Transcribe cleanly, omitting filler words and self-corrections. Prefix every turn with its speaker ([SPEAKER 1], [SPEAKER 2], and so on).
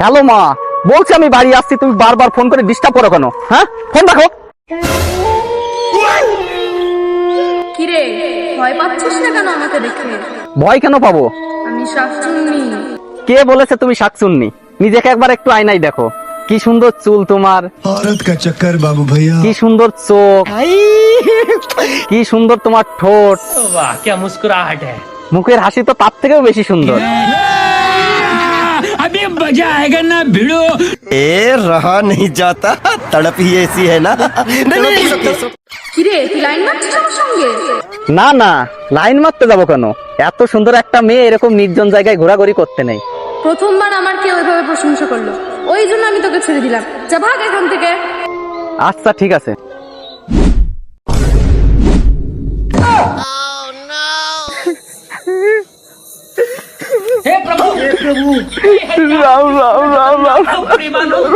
[SPEAKER 1] Hello মা, বলছি আমি বাড়ি আসছি, তুমি বারবার ফোন করে ডিস্টার্ব করো কেন? হ্যাঁ, ফোন রাখো।
[SPEAKER 2] কিরে, ভয় পাচ্ছিস না কেন আমাকে দেখে?
[SPEAKER 1] ভয় কেন পাবো?
[SPEAKER 2] আমি শাকচুন্নি।
[SPEAKER 1] কে বলেছে তুমি শাকচুন্নি? নিজেকে একবার একটু আয়নায় দেখো। কি সুন্দর চুল তোমার,
[SPEAKER 3] औरत का चक्कर बाबू भैया।
[SPEAKER 1] কি সুন্দর চোখ, কি সুন্দর তোমার ঠোঁট,
[SPEAKER 4] वाह क्या मुस्कुराहट है।
[SPEAKER 1] মুখের হাসি তো তার থেকেও বেশি সুন্দর।
[SPEAKER 4] अभी मजा आएगा ना भिड़ो।
[SPEAKER 5] ए रहा नहीं जाता, तड़प ही ऐसी है ना।
[SPEAKER 2] কিরে, তুই লাইন মারছিস আমার সঙ্গে?
[SPEAKER 1] না না, লাইন মারতে যাবো কেন? এত সুন্দর একটা মেয়ে এরকম নির্জন জায়গায় ঘোরাঘুরি করতে নেই।
[SPEAKER 2] প্রথমবার আমার কেউ এভাবে প্রশংসা করলো, ওই জন্য আমি তোকে ছেড়ে দিলাম। যা ভাগ এখান থেকে।
[SPEAKER 1] আচ্ছা ঠিক আছে।
[SPEAKER 4] हे प्रभु हे प्रभु,
[SPEAKER 1] রাম রাম রাম রাম।
[SPEAKER 4] प्रेमानंद।